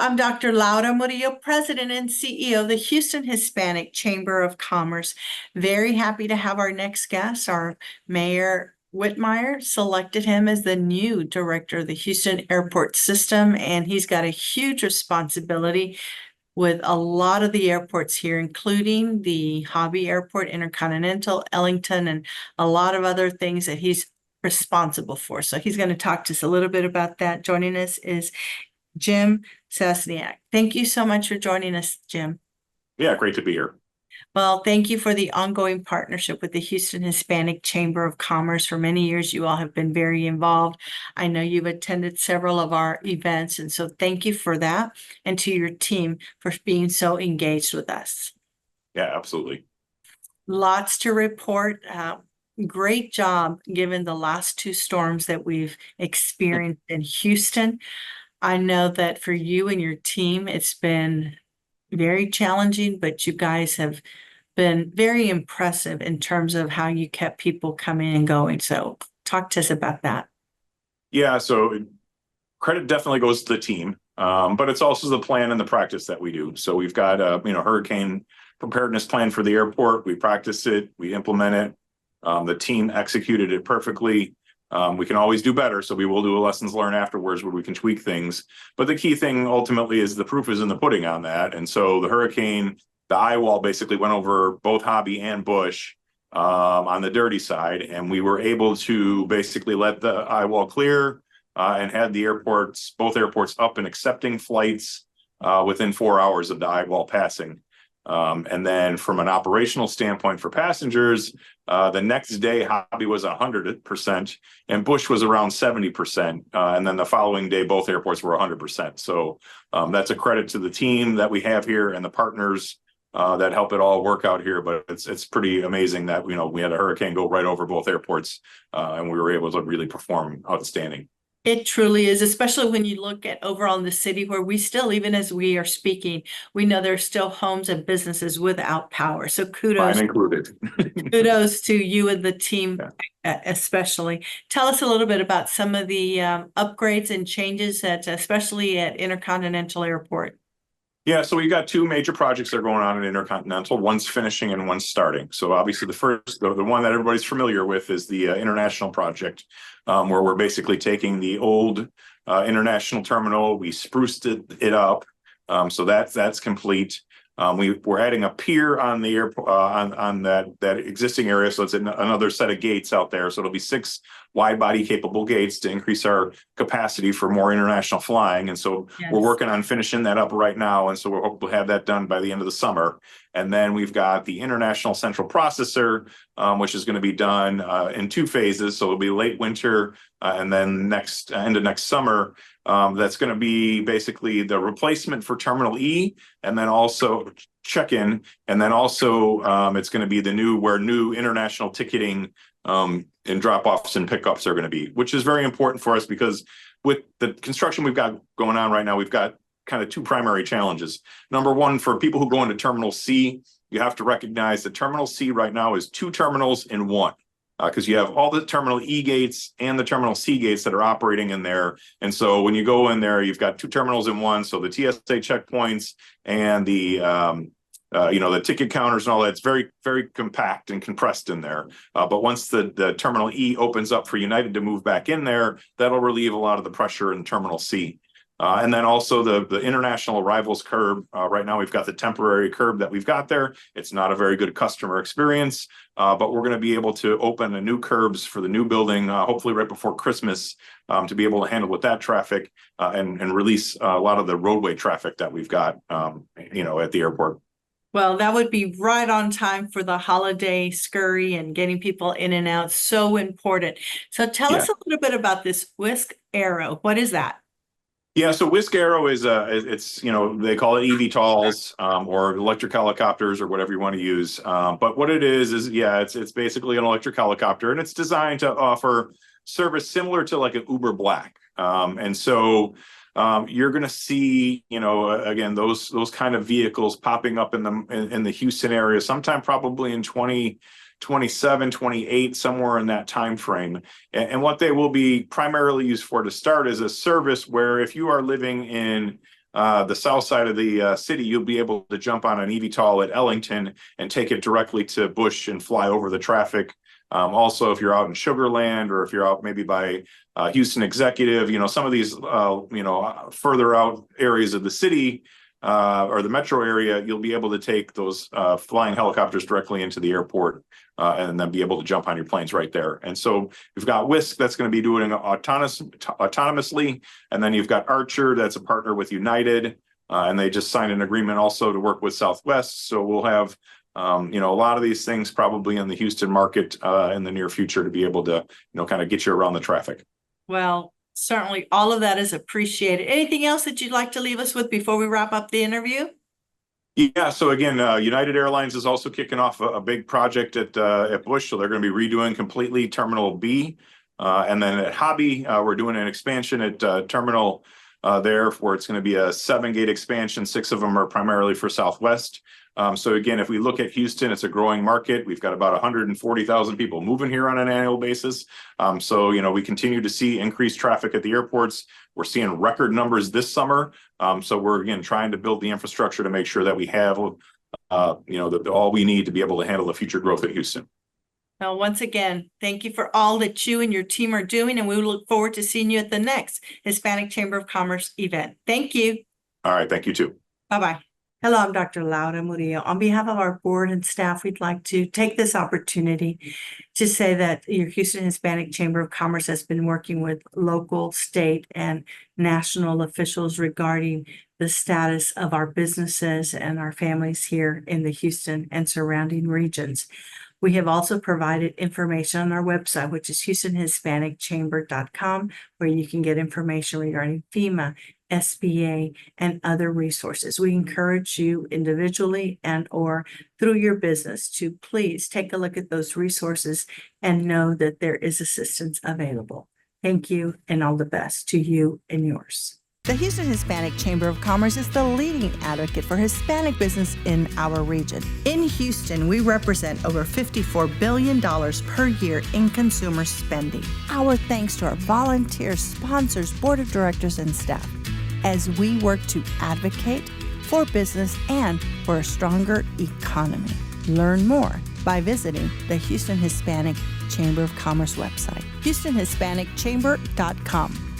I'm Dr. Laura Murillo, President and CEO of the Houston Hispanic Chamber of Commerce. Very happy to have our next guest, our Mayor Whitmire selected him as the new director of the Houston Airport System, and he's got a huge responsibility with a lot of the airports here, including the Hobby Airport, Intercontinental, Ellington, and a lot of other things that he's responsible for. So he's going to talk to us a little bit about that. Joining us is Jim Sasniak. Thank you so much for joining us, Jim. Yeah, great to be here. Well, thank you for the ongoing partnership with the Houston Hispanic Chamber of Commerce. For many years, you all have been very involved. I know you've attended several of our events, and so thank you for that, and to your team for being so engaged with us. Yeah, absolutely. Lots to report. Great job given the last two storms that we've experienced in Houston. I know that for you and your team, it's been very challenging, but you guys have been very impressive in terms of how you kept people coming and going. So talk to us about that. Yeah, so credit definitely goes to the team, but it's also the plan and the practice that we do. So we've got a hurricane preparedness plan for the airport. We practice it, we implement it. The team executed it perfectly. We can always do better, so we will do a lessons learned afterwards where we can tweak things. But the key thing ultimately is the proof is in the pudding on that. And so the hurricane, the eye wall basically went over both Hobby and Bush on the dirty side, and we were able to basically let the eye wall clear and had the both airports up and accepting flights within 4 hours of the eye wall passing. And then from an operational standpoint for passengers, the next day Hobby was 100% and Bush was around 70%. And then the following day, both airports were 100%. So that's a credit to the team that we have here and the partners that help it all work out here. But it's pretty amazing that, we had a hurricane go right over both airports and we were able to really perform outstanding. It truly is, especially when you look at overall in the city where we still, even as we are speaking, we know there's still homes and businesses without power. So kudos, Mine included. kudos to you and the team, Yeah. especially. Tell us a little bit about some of the upgrades and changes especially at Intercontinental Airport. Yeah, so we've got two major projects that are going on in Intercontinental. One's finishing and one's starting. So obviously the one that everybody's familiar with is the international project, where we're basically taking the old international terminal, we spruced it up. So that's complete. We're adding a pier on the airport on that existing area, so it's another set of gates out there. So it'll be 6 wide body capable gates to increase our capacity for more international flying. And so we're working on finishing that up right now, and so we're hoping to have that done by the end of the summer. And then we've got the international central processor, which is going to be done in 2 phases. So it'll be late winter and then end of next summer. That's going to be basically the replacement for Terminal E, and then also check-in, and then also it's going to be where new international ticketing and drop-offs and pickups are going to be, which is very important for us because with the construction we've got going on right now, we've got kind of 2 primary challenges. Number one, for people who go into Terminal C, you have to recognize that Terminal C right now is 2 terminals in one. Because you have all the Terminal E gates and the Terminal C gates that are operating in there. And so when you go in there, you've got 2 terminals in one. So the TSA checkpoints and the ticket counters and all that's very, very compact and compressed in there. But once the Terminal E opens up for United to move back in there, that'll relieve a lot of the pressure in Terminal C. And then also the international arrivals curb. Right now, we've got the temporary curb that we've got there. It's not a very good customer experience, but we're going to be able to open a new curbs for the new building, hopefully right before Christmas, to be able to handle with that traffic and release a lot of the roadway traffic that we've got, at the airport. Well, that would be right on time for the holiday scurry and getting people in and out. So important. So tell us a little bit about this Whisk Arrow. What is that? Yeah, so Whisk Arrow is they call it eVTOLs or electric helicopters or whatever you want to use. But what it is it's basically an electric helicopter, and it's designed to offer service similar to like an Uber Black. And so you're going to see, again, those kind of vehicles popping up in the Houston area sometime probably in 2027, 28, somewhere in that time frame. And what they will be primarily used for to start is a service where if you are living in the south side of the city, you'll be able to jump on an eVTOL at Ellington and take it directly to Bush and fly over the traffic. Also, if you're out in Sugar Land, or if you're out maybe by Houston Executive, some of these, further out areas of the city or the metro area, you'll be able to take those flying helicopters directly into the airport and then be able to jump on your planes right there. And so you've got Whisk that's going to be doing it autonomously. And then you've got Archer that's a partner with United. And they just signed an agreement also to work with Southwest. So we'll have a lot of these things probably in the Houston market in the near future to be able to, kind of get you around the traffic. Well, certainly all of that is appreciated. Anything else that you'd like to leave us with before we wrap up the interview? Yeah, so again, United Airlines is also kicking off a big project at Bush. So they're going to be redoing completely Terminal B. And then at Hobby, we're doing an expansion at Terminal there, where it's going to be a 7-gate expansion. 6 of them are primarily for Southwest. So again, if we look at Houston, it's a growing market. We've got about 140,000 people moving here on an annual basis. So, we continue to see increased traffic at the airports. We're seeing record numbers this summer. So we're, again, trying to build the infrastructure to make sure that we have, all we need to be able to handle the future growth at Houston. Now, once again, thank you for all that you and your team are doing, and we look forward to seeing you at the next Hispanic Chamber of Commerce event. Thank you. All right. Thank you, too. Bye-bye. Hello, I'm Dr. Laura Murillo. On behalf of our board and staff, we'd like to take this opportunity to say that your Houston Hispanic Chamber of Commerce has been working with local, state, and national officials regarding the status of our businesses and our families here in the Houston and surrounding regions. We have also provided information on our website, which is HoustonHispanicChamber.com, where you can get information regarding FEMA, SBA, and other resources. We encourage you individually and or through your business to please take a look at those resources and know that there is assistance available. Thank you, and all the best to you and yours. The Houston Hispanic Chamber of Commerce is the leading advocate for Hispanic business in our region. In Houston, we represent over $54 billion per year in consumer spending. Our thanks to our volunteers, sponsors, board of directors, and staff as we work to advocate for business and for a stronger economy. Learn more by visiting the Houston Hispanic Chamber of Commerce website, HoustonHispanicChamber.com.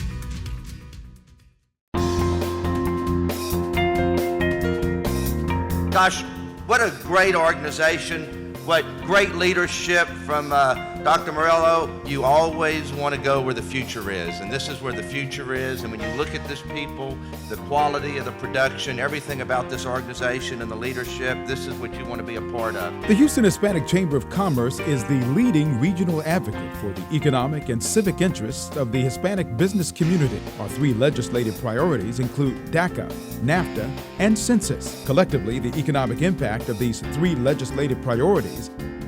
Gosh, what a great organization, what great leadership from Dr. Murillo. You always want to go where the future is, and this is where the future is. And when you look at this people, the quality of the production, everything about this organization and the leadership, this is what you want to be a part of. The Houston Hispanic Chamber of Commerce is the leading regional advocate for the economic and civic interests of the Hispanic business community. Our 3 legislative priorities include DACA, NAFTA, and census. Collectively, the economic impact of these 3 legislative priorities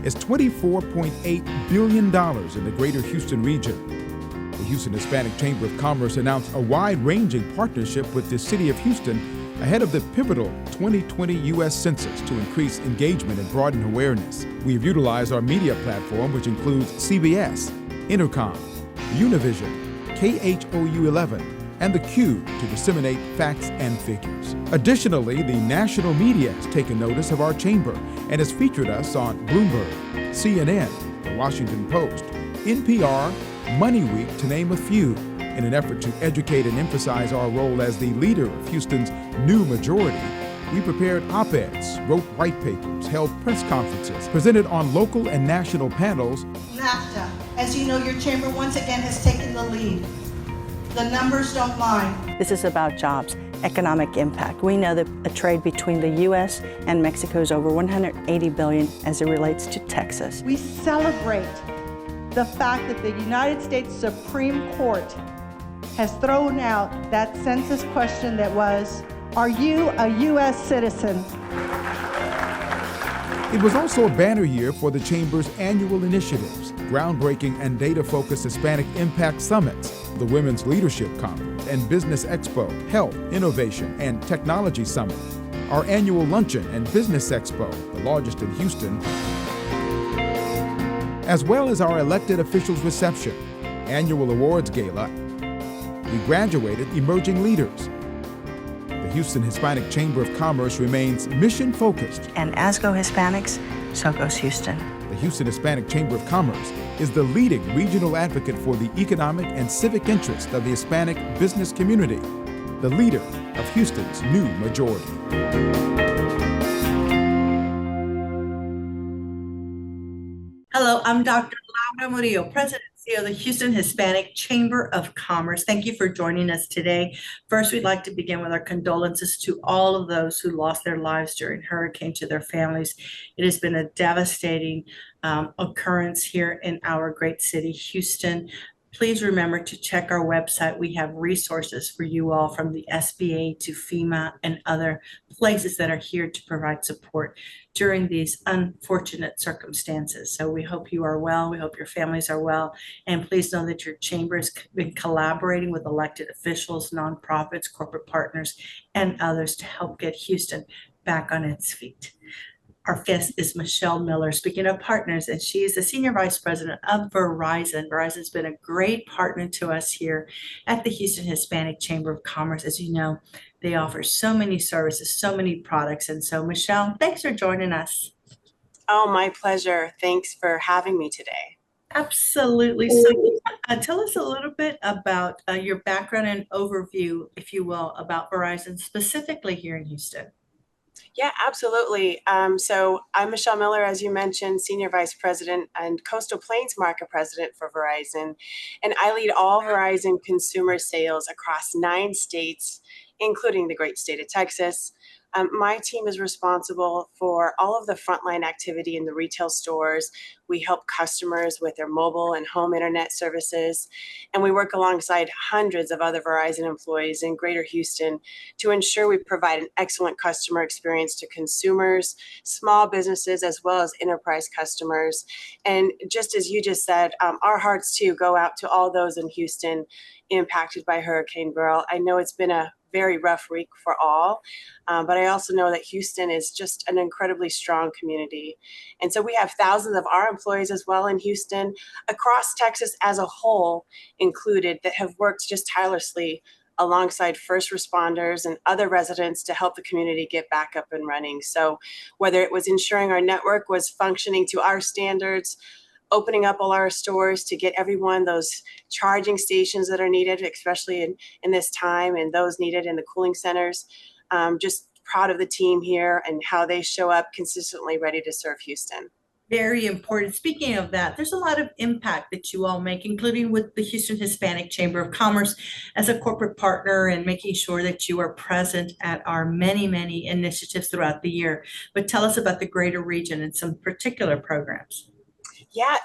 is $24.8 billion in the greater Houston region. The Houston Hispanic Chamber of Commerce announced a wide-ranging partnership with the city of Houston ahead of the pivotal 2020 U.S. Census to increase engagement and broaden awareness. We have utilized our media platform, which includes CBS, Intercom, Univision, KHOU 11, and the KHOU to disseminate facts and figures. Additionally, the national media has taken notice of our chamber and has featured us on Bloomberg, CNN, The Washington Post, NPR, Money Week, to name a few, in an effort to educate and emphasize our role as the leader of Houston's new majority. We prepared op-eds, wrote white papers, held press conferences, presented on local and national panels. NAFTA, as you know, your chamber once again has taken the lead. The numbers don't lie. This is about jobs, economic impact. We know that a trade between the U.S. and Mexico is over $180 billion as it relates to Texas. We celebrate the fact that the United States Supreme Court has thrown out that census question that was, are you a U.S. citizen? It was also a banner year for the Chamber's annual initiatives, groundbreaking and data-focused Hispanic Impact Summits, the Women's Leadership Conference and Business Expo, Health, Innovation, and Technology Summit, our annual luncheon and Business Expo, the largest in Houston, as well as our elected officials reception, annual awards gala. We graduated emerging leaders. The The Houston Hispanic Chamber of Commerce remains mission-focused. And as go Hispanics, so goes Houston. The Houston Hispanic Chamber of Commerce is the leading regional advocate for the economic and civic interest of the Hispanic business community, the leader of Houston's new majority. Hello, I'm Dr. Laura Murillo, President and CEO of the Houston Hispanic Chamber of Commerce. Thank you for joining us today. First, we'd like to begin with our condolences to all of those who lost their lives during hurricane, to their families. It has been a devastating occurrence here in our great city, Houston. Please remember to check our website. We have resources for you all, from the SBA to FEMA and other places that are here to provide support during these unfortunate circumstances. So we hope you are well. We hope your families are well. And please know that your chamber has been collaborating with elected officials, nonprofits, corporate partners, and others to help get Houston back on its feet. Our guest is Michelle Miller, speaking of partners, and she is the Senior Vice President of Verizon. Verizon's been a great partner to us here at the Houston Hispanic Chamber of Commerce. As you know, they offer so many services, so many products. And so, Michelle, thanks for joining us. Oh, my pleasure. Thanks for having me today. Absolutely. So tell us a little bit about your background and overview, if you will, about Verizon, specifically here in Houston. Yeah, absolutely. So I'm Michelle Miller, as you mentioned, Senior Vice President and Coastal Plains Market President for Verizon. And I lead all Verizon consumer sales across 9 states, including the great state of Texas. My team is responsible for all of the frontline activity in the retail stores. We help customers with their mobile and home internet services, and we work alongside hundreds of other Verizon employees in Greater Houston to ensure we provide an excellent customer experience to consumers, small businesses, as well as enterprise customers. And just as you just said, our hearts too go out to all those in Houston impacted by Hurricane Beryl. I know it's been a very rough week for all, but I also know that Houston is just an incredibly strong community. And so we have thousands of our employees as well in Houston, across Texas as a whole included, that have worked just tirelessly alongside first responders and other residents to help the community get back up and running. So whether it was ensuring our network was functioning to our standards, opening up all our stores to get everyone those charging stations that are needed, especially in this time, and those needed in the cooling centers. Just proud of the team here and how they show up consistently ready to serve Houston. Very important. Speaking of that, there's a lot of impact that you all make, including with the Houston Hispanic Chamber of Commerce as a corporate partner, and making sure that you are present at our many, many initiatives throughout the year. But tell us about the greater region and some particular programs. Yeah,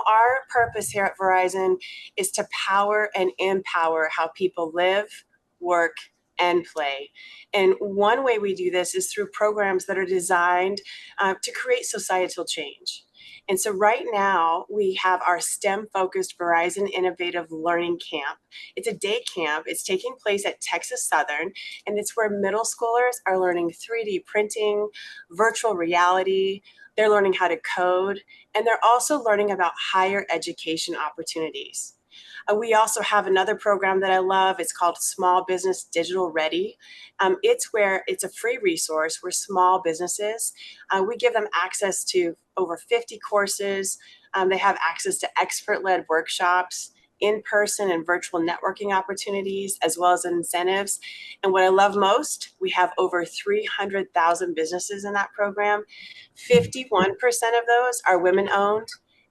our purpose here at Verizon is to power and empower how people live, work, and play. And one way we do this is through programs that are designed to create societal change. And so right now we have our STEM-focused Verizon Innovative Learning Camp. It's a day camp. It's taking place at Texas Southern, and it's where middle schoolers are learning 3D printing, virtual reality. They're learning how to code, and they're also learning about higher education opportunities. We also have another program that I love. It's called Small Business Digital Ready. It's a free resource where small businesses, we give them access to over 50 courses. They have access to expert-led workshops, in-person and virtual networking opportunities, as well as incentives. And what I love most, we have over 300,000 businesses in that program. 51% of those are women-owned,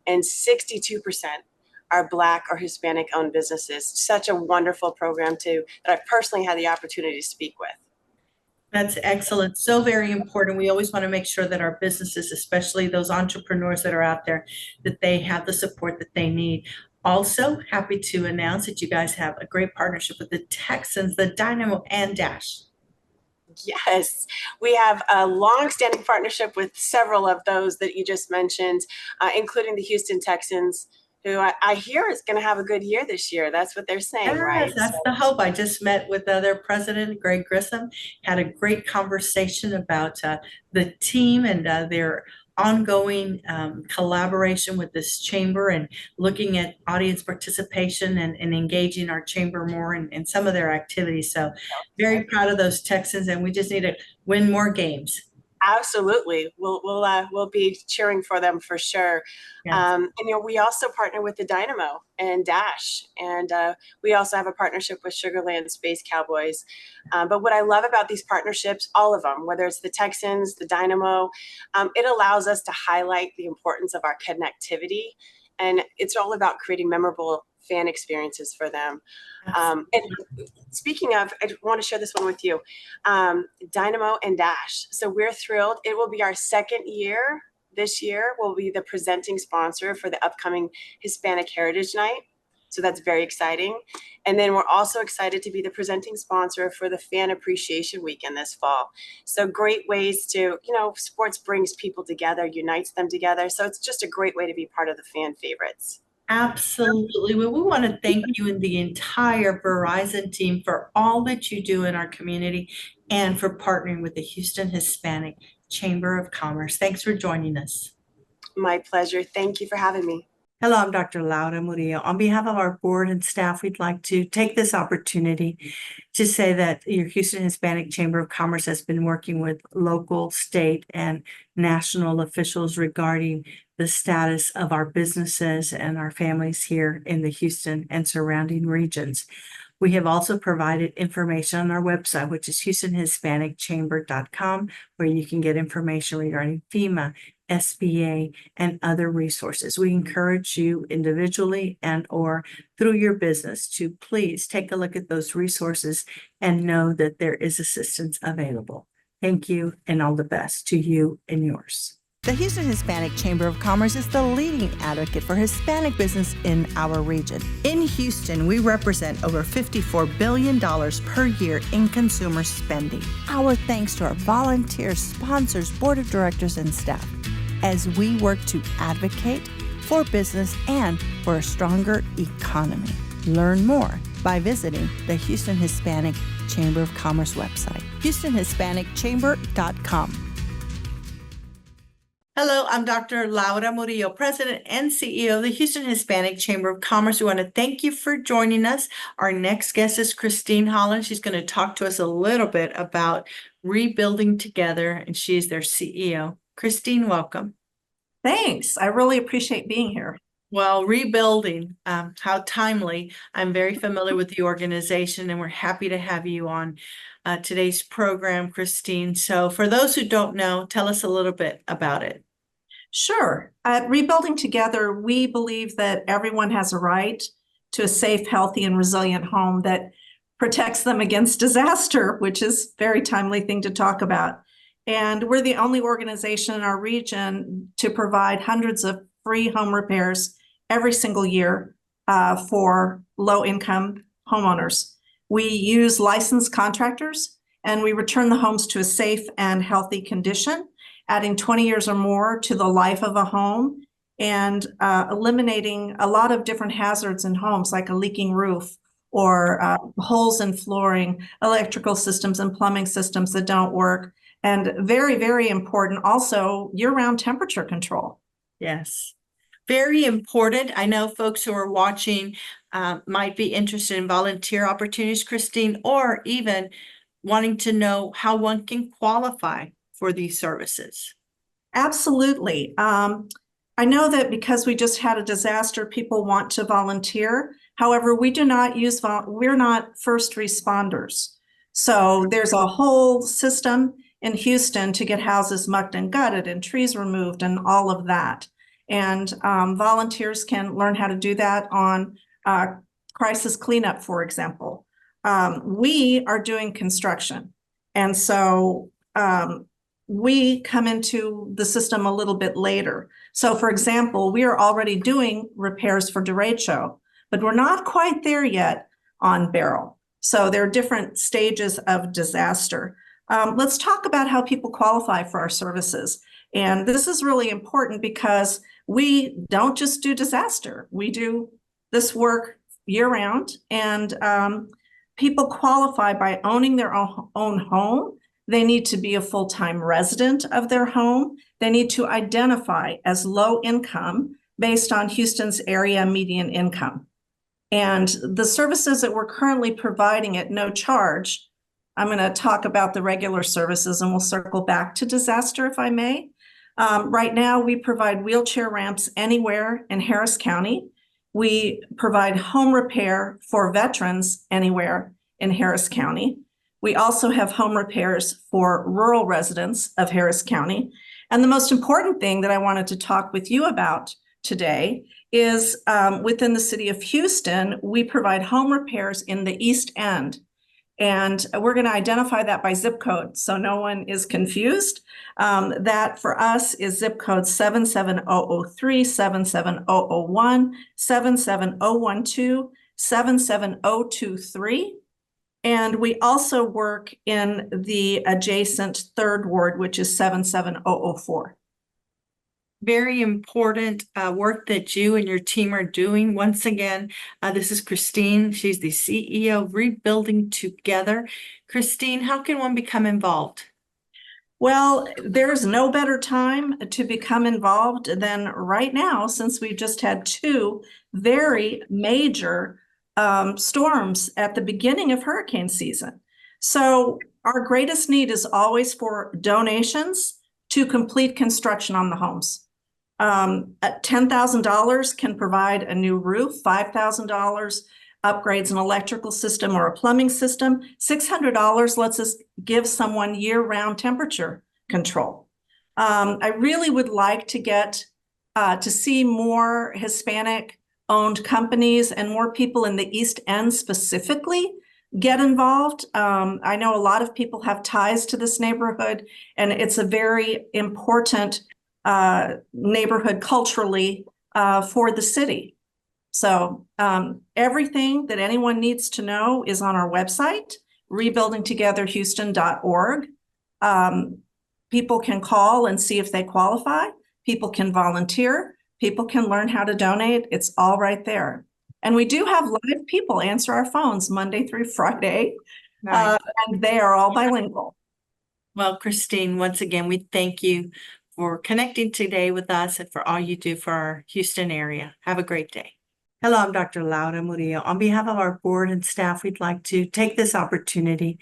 and 62% are Black or Hispanic-owned businesses. Such a wonderful program, too, that I've personally had the opportunity to speak with. That's excellent. So very important. We always want to make sure that our businesses, especially those entrepreneurs that are out there, that they have the support that they need. Also, happy to announce that you guys have a great partnership with the Texans, the Dynamo and Dash. Yes, we have a long-standing partnership with several of those that you just mentioned, including the Houston Texans, who I hear is going to have a good year this year. That's what they're saying, Yes, right? that's the hope. I just met with their president, Greg Grissom, had a great conversation about the team and their ongoing collaboration with this chamber and looking at audience participation and engaging our chamber more in some of their activities. So very proud of those Texans, and we just need to win more games. Absolutely. We'll be cheering for them for sure. Yes. And we also partner with the Dynamo and Dash, and we also have a partnership with Sugarland Space Cowboys. But what I love about these partnerships, all of them, whether it's the Texans, the Dynamo, it allows us to highlight the importance of our connectivity, and it's all about creating memorable fan experiences for them. And speaking of, I want to share this one with you, Dynamo and Dash. So we're thrilled. It will be our second year. This year we'll be the presenting sponsor for the upcoming Hispanic Heritage Night. So that's very exciting. And then we're also excited to be the presenting sponsor for the Fan Appreciation Weekend this fall. So great ways to, sports brings people together, unites them together. So it's just a great way to be part of the fan favorites. Absolutely. Well, we want to thank you and the entire Verizon team for all that you do in our community and for partnering with the Houston Hispanic Chamber of Commerce. Thanks for joining us. My pleasure. Thank you for having me. Hello, I'm Dr. Laura Murillo. On behalf of our board and staff, we'd like to take this opportunity to say that your Houston Hispanic Chamber of Commerce has been working with local, state, and national officials regarding the status of our businesses and our families here in the Houston and surrounding regions. We have also provided information on our website, which is HoustonHispanicChamber.com, where you can get information regarding FEMA, SBA, and other resources. We encourage you individually and or through your business to please take a look at those resources and know that there is assistance available. Thank you, and all the best to you and yours. The Houston Hispanic Chamber of Commerce is the leading advocate for Hispanic business in our region. In Houston, we represent over $54 billion per year in consumer spending. Our thanks to our volunteers, sponsors, board of directors, and staff as we work to advocate for business and for a stronger economy. Learn more by visiting the Houston Hispanic Chamber of Commerce website, HoustonHispanicChamber.com. Hello, I'm Dr. Laura Murillo, President and CEO of the Houston Hispanic Chamber of Commerce. We want to thank you for joining us. Our next guest is Christine Holland. She's going to talk to us a little bit about Rebuilding Together, and she's their CEO. Christine, welcome. Thanks. I really appreciate being here. Well, rebuilding, how timely. I'm very familiar with the organization, and we're happy to have you on today's program, Christine. So for those who don't know, tell us a little bit about it. Sure. At Rebuilding Together, we believe that everyone has a right to a safe, healthy, and resilient home that protects them against disaster, which is a very timely thing to talk about. And we're the only organization in our region to provide hundreds of free home repairs every single year for low-income homeowners. We use licensed contractors, and we return the homes to a safe and healthy condition, adding 20 years or more to the life of a home and eliminating a lot of different hazards in homes, like a leaking roof or holes in flooring, electrical systems and plumbing systems that don't work. And very, very important, also year-round temperature control. Yes, very important. I know folks who are watching might be interested in volunteer opportunities, Christine, or even wanting to know how one can qualify for these services. Absolutely. I know that because we just had a disaster, people want to volunteer. However, we do not use, we're not first responders. So there's a whole system in Houston to get houses mucked and gutted and trees removed and all of that. And volunteers can learn how to do that on crisis cleanup, for example. We are doing construction. And so we come into the system a little bit later. So for example, we are already doing repairs for derecho, but we're not quite there yet on Beryl. So there are different stages of disaster. Let's talk about how people qualify for our services. And this is really important because we don't just do disaster. We do this work year-round, and people qualify by owning their own home. They need to be a full-time resident of their home. they need to identify as low income based on Houston's area median income. And the services that we're currently providing at no charge, I'm going to talk about the regular services and we'll circle back to disaster if I may. Right now, we provide wheelchair ramps anywhere in Harris County. We provide home repair for veterans anywhere in Harris County. We also have home repairs for rural residents of Harris County. And the most important thing that I wanted to talk with you about today is within the city of Houston, we provide home repairs in the East End. And we're going to identify that by zip code so no one is confused. That for us is zip code 77003, 77001, 77012, 77023. And we also work in the adjacent third ward, which is 77004. Very important work that you and your team are doing. Once again, this is Christine. She's the CEO of Rebuilding Together. Christine, how can one become involved? Well, there's no better time to become involved than right now, since we've just had two very major storms at the beginning of hurricane season. So our greatest need is always for donations to complete construction on the homes. At $10,000 can provide a new roof, $5,000 upgrades an electrical system or a plumbing system. $600 lets us give someone year-round temperature control. I really would like to get to see more Hispanic-owned companies and more people in the East End specifically get involved. I know a lot of people have ties to this neighborhood, and it's a very important neighborhood culturally for the city. So everything that anyone needs to know is on our website, rebuildingtogetherhouston.org. People can call and see if they qualify. People can volunteer. People can learn how to donate. It's all right there. And we do have live people answer our phones Monday through Friday, Nice. and they are all bilingual. Well, Christine, once again, we thank you for connecting today with us and for all you do for our Houston area. Have a great day. Hello, I'm Dr. Laura Murillo. On behalf of our board and staff, we'd like to take this opportunity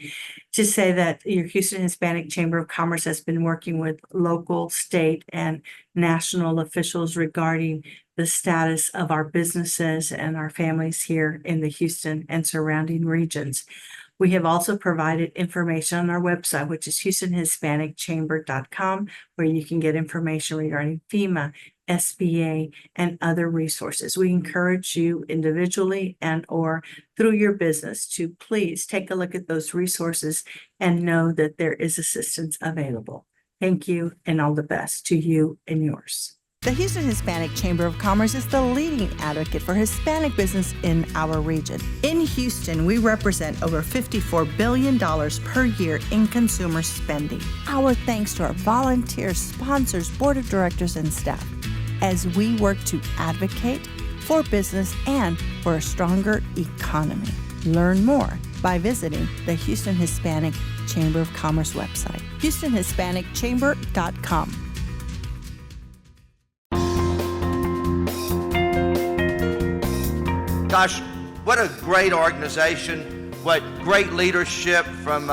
to say that your Houston Hispanic Chamber of Commerce has been working with local, state, and national officials regarding the status of our businesses and our families here in the Houston and surrounding regions. We have also provided information on our website, which is HoustonHispanicChamber.com, where you can get information regarding FEMA, SBA, and other resources. We encourage you individually and or through your business to please take a look at those resources and know that there is assistance available. Thank you and all the best to you and yours. The Houston Hispanic Chamber of Commerce is the leading advocate for Hispanic business in our region. In Houston, we represent over $54 billion per year in consumer spending. Our thanks to our volunteers, sponsors, board of directors, and staff as we work to advocate for business and for a stronger economy. Learn more by visiting the Houston Hispanic Chamber of Commerce website, HoustonHispanicChamber.com. Gosh, what a great organization, what great leadership from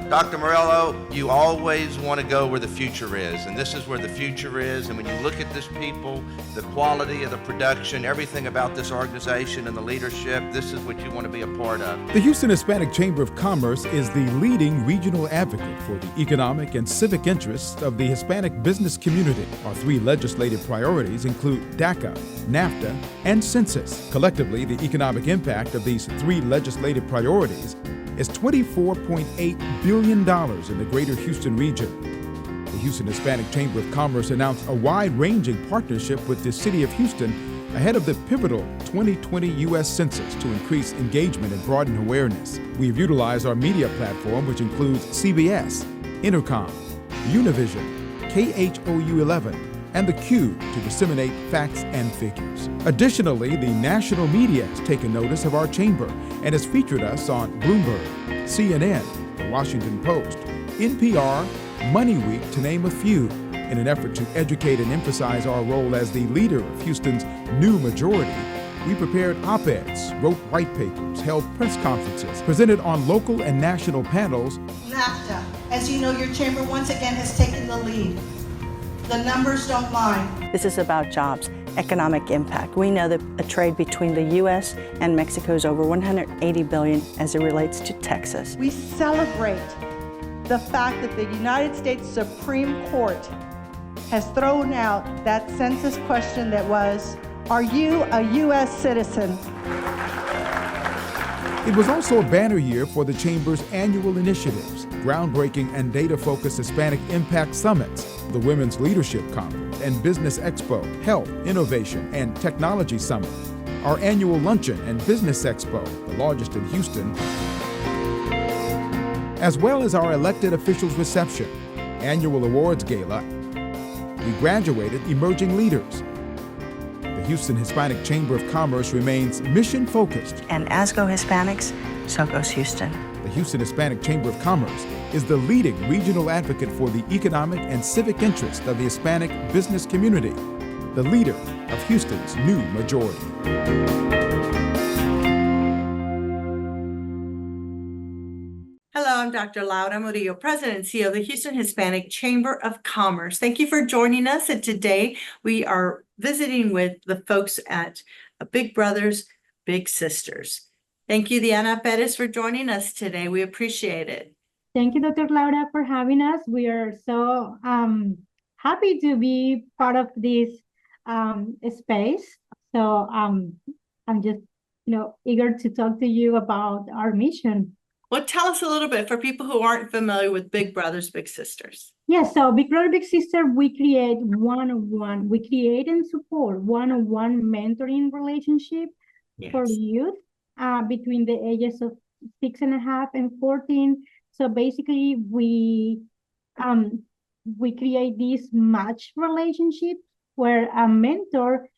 Dr. Murillo. You always want to go where the future is, and this is where the future is. And when you look at this people, the quality of the production, everything about this organization and the leadership, this is what you want to be a part of. The Houston Hispanic Chamber of Commerce is the leading regional advocate for the economic and civic interests of the Hispanic business community. Our three legislative priorities include DACA, NAFTA, and census. Collectively, the economic impact of these three legislative priorities is $24.8 billion in the greater Houston region. The Houston Hispanic Chamber of Commerce announced a wide-ranging partnership with the City of Houston ahead of the pivotal 2020 U.S. Census to increase engagement and broaden awareness. We've utilized our media platform, which includes CBS, Intercom, Univision, KHOU 11, and the KHOU to disseminate facts and figures. Additionally, the national media has taken notice of our chamber and has featured us on Bloomberg, CNN, The Washington Post, NPR, Money Week, to name a few. In an effort to educate and emphasize our role as the leader of Houston's new majority, we prepared op-eds, wrote white papers, held press conferences, presented on local and national panels. NAFTA, as you know, your chamber once again has taken the lead. The numbers don't lie. This is about jobs, economic impact. We know that a trade between the U.S. and Mexico is over $180 billion as it relates to Texas. We celebrate the fact that the United States Supreme Court has thrown out that census question that was, are you a U.S. citizen? It was also a banner year for the Chamber's annual initiatives, groundbreaking and data-focused Hispanic Impact Summits, the Women's Leadership Conference and Business Expo, Health, Innovation, and Technology Summit, our annual Luncheon and Business Expo, the largest in Houston, as well as our elected officials reception, annual awards gala. We graduated emerging leaders. The Houston Hispanic Chamber of Commerce remains mission-focused. And as go Hispanics, so goes Houston. The Houston Hispanic Chamber of Commerce is the leading regional advocate for the economic and civic interest of the Hispanic business community, the leader of Houston's new majority. Hello, I'm Dr. Laura Murillo, President and CEO of the Houston Hispanic Chamber of Commerce. Thank you for joining us. And today we are visiting with the folks at Big Brothers, Big Sisters. Thank you, Diana Perez, for joining us today. We appreciate it. Thank you, Dr. Laura, for having us. We are so happy to be part of this space. So I'm just, eager to talk to you about our mission. Well, tell us a little bit for people who aren't familiar with Big Brothers, Big Sisters. Yes, so Big Brother, Big Sister, we create one-on-one. We create and support one-on-one mentoring relationship for youth between the ages of 6.5 and 14. So basically, we create this match relationship where a mentor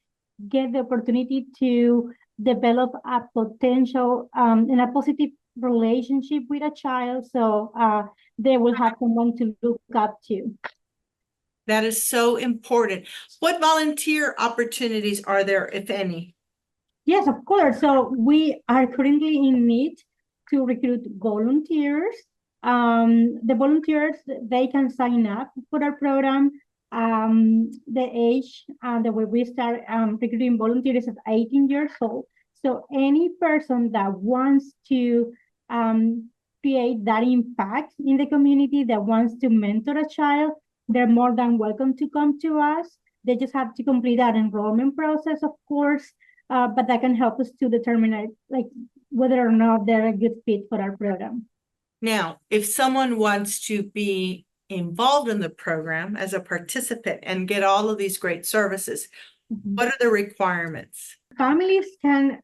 gets the opportunity to develop a potential and a positive relationship with a child, so they will have someone to look up to. That is so important. What volunteer opportunities are there, if any? Yes, of course. So we are currently in need to recruit volunteers. The volunteers, they can sign up for our program. The age that we start recruiting volunteers is 18 years old. So any person that wants to create that impact in the community, that wants to mentor a child, they're more than welcome to come to us. They just have to complete that enrollment process, of course, but that can help us to determine whether or not they're a good fit for our program. Now, if someone wants to be involved in the program as a participant and get all of these great services, what are the requirements? Families can,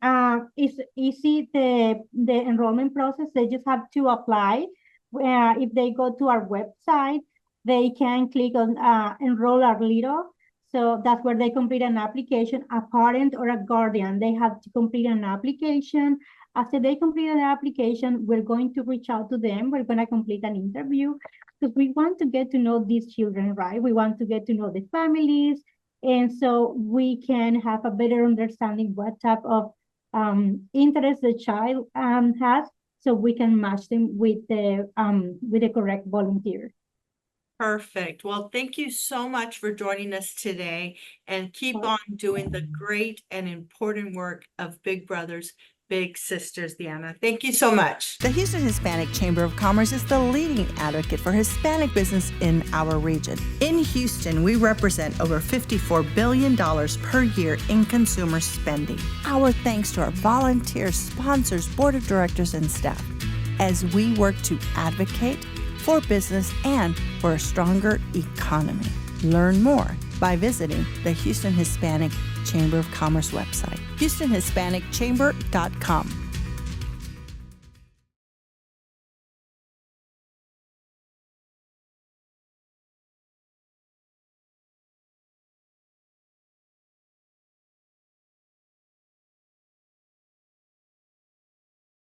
it's easy, the enrollment process, they just have to apply. If they go to our website, they can click on enroll our little. So that's where they complete an application. A parent or a guardian, they have to complete an application. After they complete an application, we're going to reach out to them. We're going to complete an interview because we want to get to know these children, right? We want to get to know the families. And so we can have a better understanding what type of interest the child has, so we can match them with the correct volunteer. Perfect. Well, thank you so much for joining us today, and keep on doing the great and important work of Big Brothers, Big Sisters, Diana. Thank you so much. The Houston Hispanic Chamber of Commerce is the leading advocate for Hispanic business in our region. In Houston, we represent over $54 billion per year in consumer spending. Our thanks to our volunteers, sponsors, board of directors, and staff as we work to advocate for business and for a stronger economy. Learn more by visiting the Houston Hispanic Chamber of Commerce website, HoustonHispanicChamber.com.